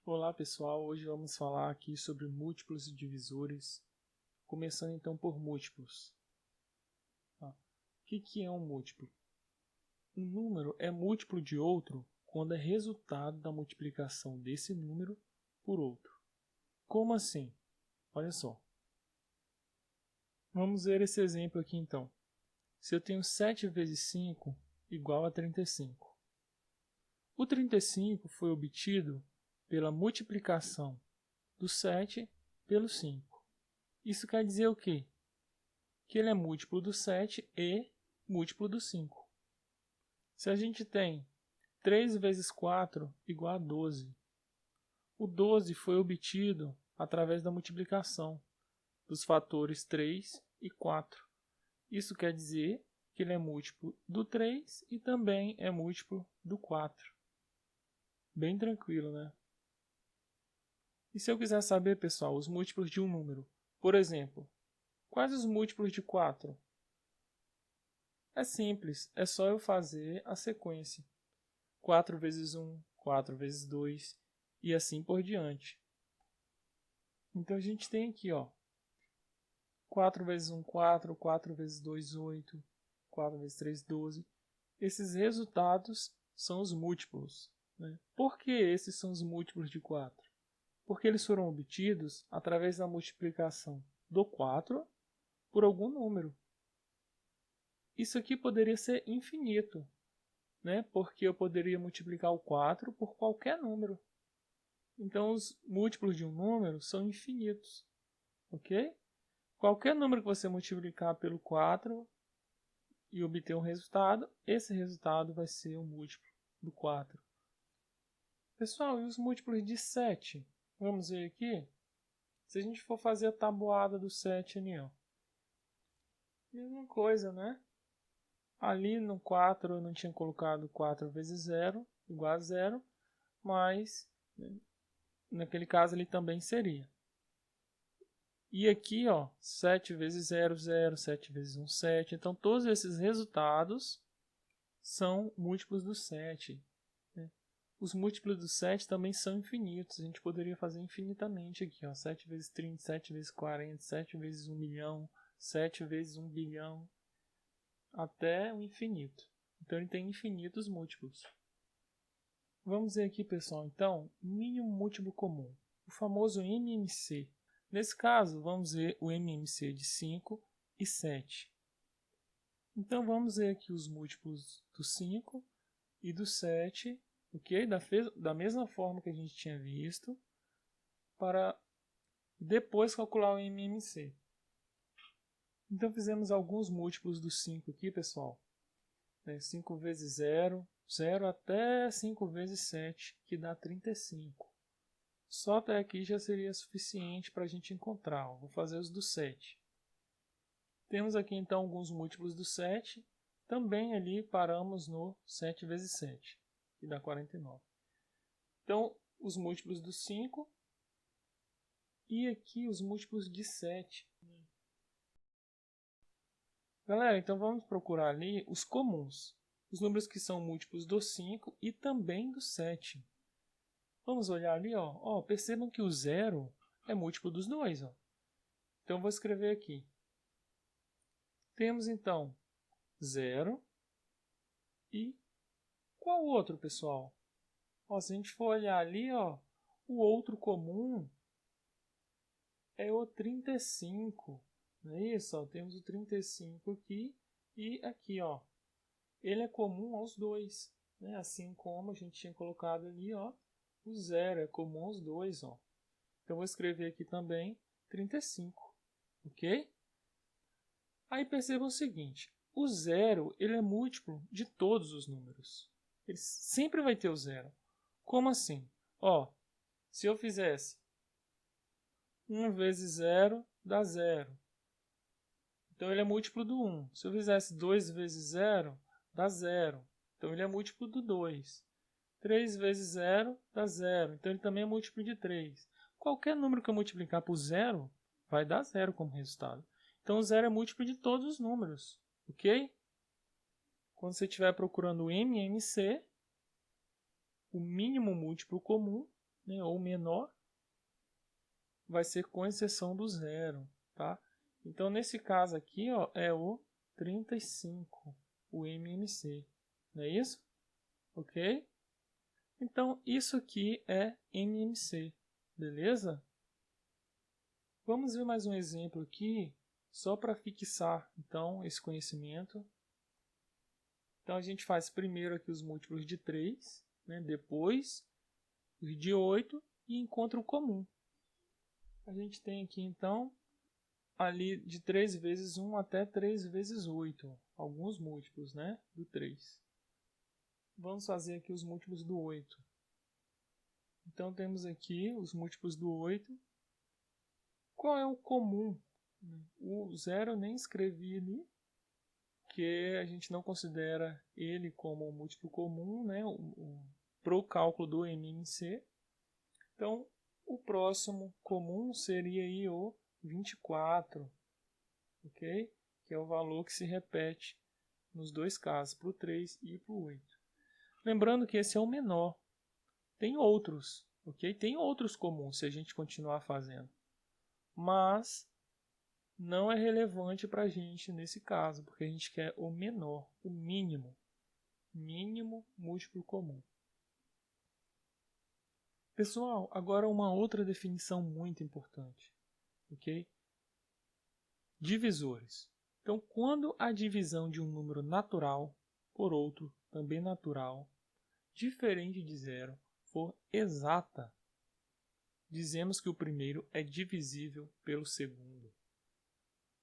Olá pessoal, hoje vamos falar aqui sobre múltiplos e divisores, começando então por múltiplos. Tá? O que é um múltiplo? Um número é múltiplo de outro quando é resultado da multiplicação desse número por outro. Como assim? Olha só. Vamos ver esse exemplo aqui então. Se eu tenho 7 vezes 5 igual a 35. O 35 foi obtido pela multiplicação do 7 pelo 5. Isso quer dizer o quê? Que ele é múltiplo do 7 e múltiplo do 5. Se a gente tem 3 vezes 4 igual a 12, o 12 foi obtido através da multiplicação dos fatores 3 e 4. Isso quer dizer que ele é múltiplo do 3 e também é múltiplo do 4. Bem tranquilo, né? E se eu quiser saber, pessoal, os múltiplos de um número? Por exemplo, quais os múltiplos de 4? É simples, é só eu fazer a sequência. 4 vezes 1, 4 vezes 2 e assim por diante. Então a gente tem aqui, ó, 4 vezes 1, 4, 4 vezes 2, 8, 4 vezes 3, 12. Esses resultados são os múltiplos. Né? Por que esses são os múltiplos de 4? Porque eles foram obtidos através da multiplicação do 4 por algum número. Isso aqui poderia ser infinito, né? Porque eu poderia multiplicar o 4 por qualquer número. Então, os múltiplos de um número são infinitos, ok? Qualquer número que você multiplicar pelo 4 e obter um resultado, esse resultado vai ser o múltiplo do 4. Pessoal, e os múltiplos de 7? Vamos ver aqui? Se a gente for fazer a tabuada do 7 ali, ó. Mesma coisa, né? Ali no 4 eu não tinha colocado 4 vezes 0 igual a 0, mas né, naquele caso ele também seria. E aqui, ó, 7 vezes 0, 0, 7 vezes 1, 7. Então, todos esses resultados são múltiplos do 7. Né? Os múltiplos do 7 também são infinitos. A gente poderia fazer infinitamente aqui. Ó, 7 vezes 30, 7 vezes 40, 7 vezes 1 milhão, 7 vezes 1 bilhão, até o infinito. Então, ele tem infinitos múltiplos. Vamos ver aqui, pessoal, então, mínimo múltiplo comum. O famoso MMC. Nesse caso, vamos ver o MMC de 5 e 7. Então, vamos ver aqui os múltiplos do 5 e do 7, ok? Da mesma forma que a gente tinha visto, para depois calcular o MMC. Então, fizemos alguns múltiplos do 5 aqui, pessoal. 5 vezes 0, 0 até 5 vezes 7, que dá 35. Só até aqui já seria suficiente para a gente encontrar. Vou fazer os do 7. Temos aqui então alguns múltiplos do 7. Também ali paramos no 7 vezes 7, que dá 49. Então, os múltiplos do 5 e aqui os múltiplos de 7. Galera, então vamos procurar ali os comuns. Os números que são múltiplos do 5 e também do 7. Vamos olhar ali, ó. Percebam que o 0 é múltiplo dos dois. Ó. Então, vou escrever aqui. Temos, então, 0 e qual outro, pessoal? Ó, se a gente for olhar ali, ó, o outro comum é o 35. Não é isso? Ó, temos o 35 aqui e aqui. Ó. Ele é comum aos dois. Né? Assim como a gente tinha colocado ali, ó, o 0 é comum aos dois. Ó. Então, vou escrever aqui também 35. Ok? Aí perceba o seguinte, o 0 ele é múltiplo de todos os números. Ele sempre vai ter o 0. Como assim? Ó, se eu fizesse 1 vezes 0 dá 0. Então ele é múltiplo do 1. Se eu fizesse 2 vezes 0 dá 0. Então ele é múltiplo do 2. 3 vezes 0 dá 0. Então ele também é múltiplo de 3. Qualquer número que eu multiplicar por 0 vai dar 0 como resultado. Então, o 0 é múltiplo de todos os números, ok? Quando você estiver procurando o MMC, o mínimo múltiplo comum, né, ou menor, vai ser com exceção do zero, tá? Então, nesse caso aqui, ó, é o 35, o MMC, não é isso? Ok? Então, isso aqui é MMC, beleza? Vamos ver mais um exemplo aqui, só para fixar, então, esse conhecimento. Então, a gente faz primeiro aqui os múltiplos de 3, né? Depois os de 8 e encontra o comum. A gente tem aqui, então, ali de 3 vezes 1 até 3 vezes 8, alguns múltiplos, né, do 3. Vamos fazer aqui os múltiplos do 8. Então, temos aqui os múltiplos do 8. Qual é o comum? O 0 eu nem escrevi ali, que a gente não considera ele como um múltiplo comum, né, para o cálculo do MMC. Então, o próximo comum seria aí o 24, ok? Que é o valor que se repete nos dois casos, para o 3 e para o 8. Lembrando que esse é o menor. Tem outros, ok? Tem outros comuns se a gente continuar fazendo. Mas não é relevante para a gente nesse caso, porque a gente quer o menor, o mínimo. Mínimo múltiplo comum. Pessoal, agora uma outra definição muito importante, ok? Divisores. Então, quando a divisão de um número natural por outro, também natural, diferente de zero, for exata, dizemos que o primeiro é divisível pelo segundo.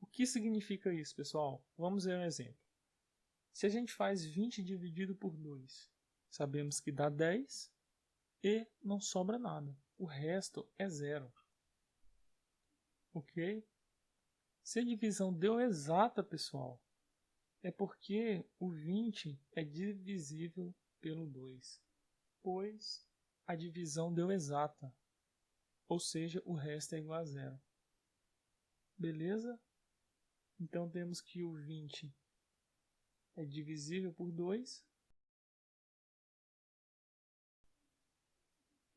O que significa isso, pessoal? Vamos ver um exemplo. Se a gente faz 20 dividido por 2, sabemos que dá 10 e não sobra nada. O resto é zero. Ok? Se a divisão deu exata, pessoal, é porque o 20 é divisível pelo 2, pois a divisão deu exata, ou seja, o resto é igual a zero. Beleza? Então temos que o 20 é divisível por 2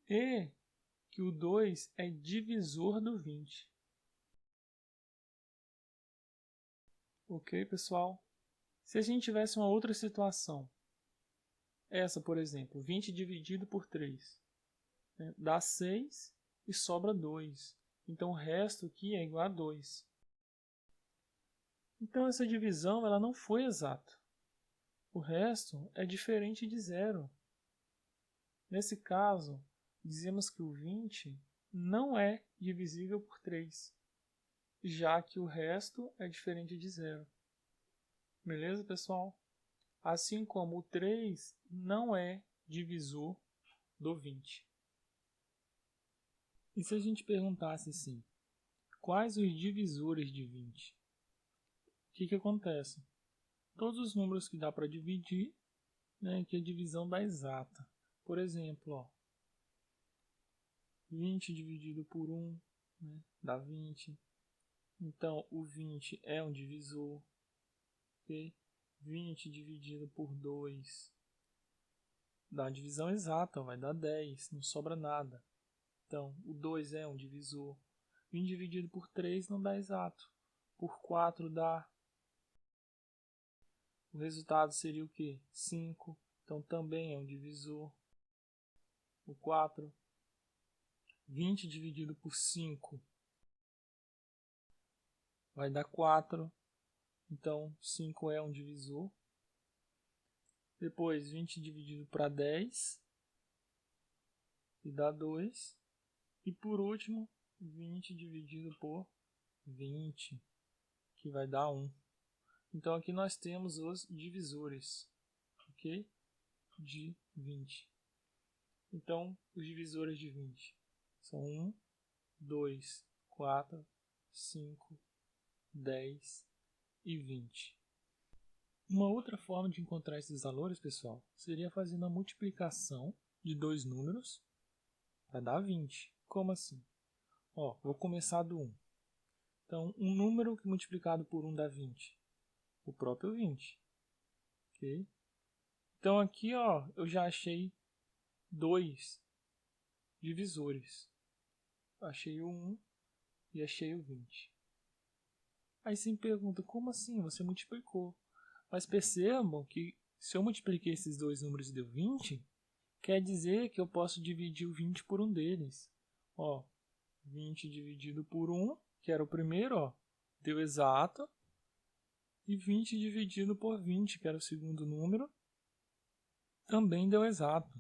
e que o 2 é divisor do 20. Ok, pessoal? Se a gente tivesse uma outra situação, essa, por exemplo, 20 dividido por 3, né, dá 6 e sobra 2. Então o resto aqui é igual a 2. Então essa divisão ela não foi exata. O resto é diferente de zero. Nesse caso, dizemos que o 20 não é divisível por 3, já que o resto é diferente de zero. Beleza, pessoal? Assim como o 3 não é divisor do 20. E se a gente perguntasse assim, quais os divisores de 20? O que acontece? Todos os números que dá para dividir, né, que a divisão dá exata. Por exemplo, ó, 20 dividido por 1, né, dá 20. Então, o 20 é um divisor. Okay? 20 dividido por 2 dá uma divisão exata, vai dar 10, não sobra nada. Então, o 2 é um divisor. 20 dividido por 3 não dá exato. Por 4 dá. O resultado seria o quê? 5. Então, também é um divisor. O 4. 20 dividido por 5 vai dar 4. Então, 5 é um divisor. Depois, 20 dividido para 10 e dá 2. E por último, 20 dividido por 20, que vai dar 1. Então aqui nós temos os divisores, ok? De 20. Então, os divisores de 20 são 1, 2, 4, 5, 10 e 20. Uma outra forma de encontrar esses valores, pessoal, seria fazendo a multiplicação de dois números para dar 20. Como assim? Ó, vou começar do 1. Então, um número que multiplicado por 1 dá 20. O próprio 20. Ok? Então, aqui ó, eu já achei 2 divisores. Achei o 1 e achei o 20. Aí você me pergunta, como assim? Você multiplicou. Mas percebam que se eu multipliquei esses dois números e deu 20, quer dizer que eu posso dividir o 20 por um deles. Ó, 20 dividido por 1, que era o primeiro, ó, deu exato. E 20 dividido por 20, que era o segundo número, também deu exato.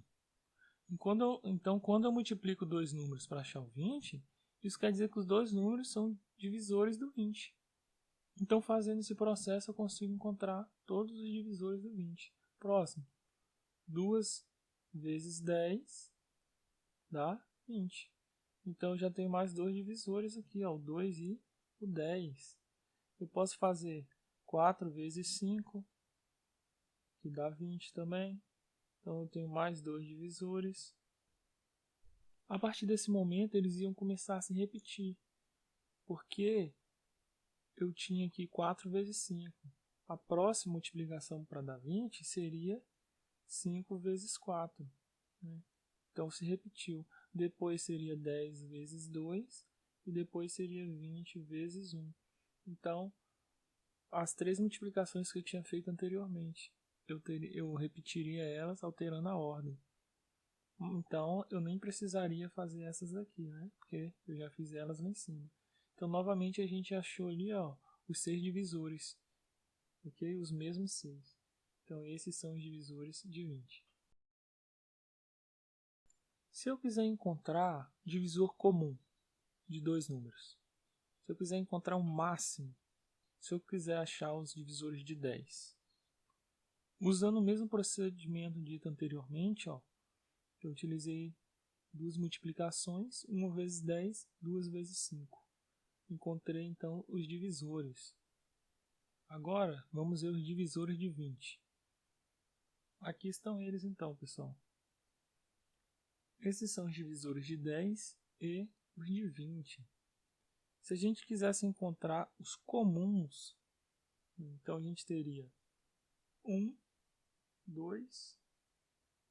Então, quando eu multiplico dois números para achar o 20, isso quer dizer que os dois números são divisores do 20. Então, fazendo esse processo, eu consigo encontrar todos os divisores do 20. Próximo. 2 vezes 10 dá 20. Então, eu já tenho mais dois divisores aqui, ó, o 2 e o 10. Eu posso fazer 4 vezes 5, que dá 20 também. Então, eu tenho mais dois divisores. A partir desse momento, eles iam começar a se repetir. Porque eu tinha aqui 4 vezes 5. A próxima multiplicação para dar 20 seria 5 vezes 4. Né? Então, se repetiu. Depois seria 10 vezes 2. E depois seria 20 vezes 1. Então, as três multiplicações que eu tinha feito anteriormente, eu repetiria elas alterando a ordem. Então, eu nem precisaria fazer essas aqui, né? Porque eu já fiz elas lá em cima. Então, novamente, a gente achou ali, ó, os 6 divisores. Ok? Os mesmos 6. Então, esses são os divisores de 20. Se eu quiser encontrar divisor comum de dois números, se eu quiser encontrar um máximo, se eu quiser achar os divisores de 10, usando o mesmo procedimento dito anteriormente, ó, eu utilizei duas multiplicações, 1 vezes 10, 2 vezes 5. Encontrei então os divisores. Agora vamos ver os divisores de 20. Aqui estão eles então, pessoal. Esses são os divisores de 10 e os de 20. Se a gente quisesse encontrar os comuns, então a gente teria 1, 2,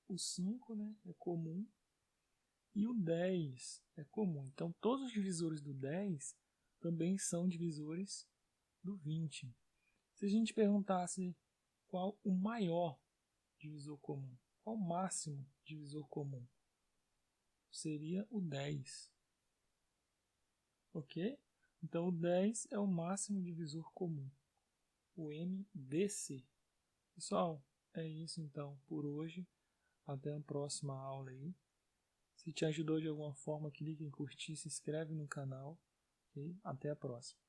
o 5, né, é comum, e o 10 é comum. Então todos os divisores do 10 também são divisores do 20. Se a gente perguntasse qual o maior divisor comum, qual o máximo divisor comum, seria o 10. Ok? Então o 10 é o máximo divisor comum, o MDC. Pessoal, é isso então por hoje. Até a próxima aula aí. Se te ajudou de alguma forma, clique em curtir, se inscreve no canal. E até a próxima.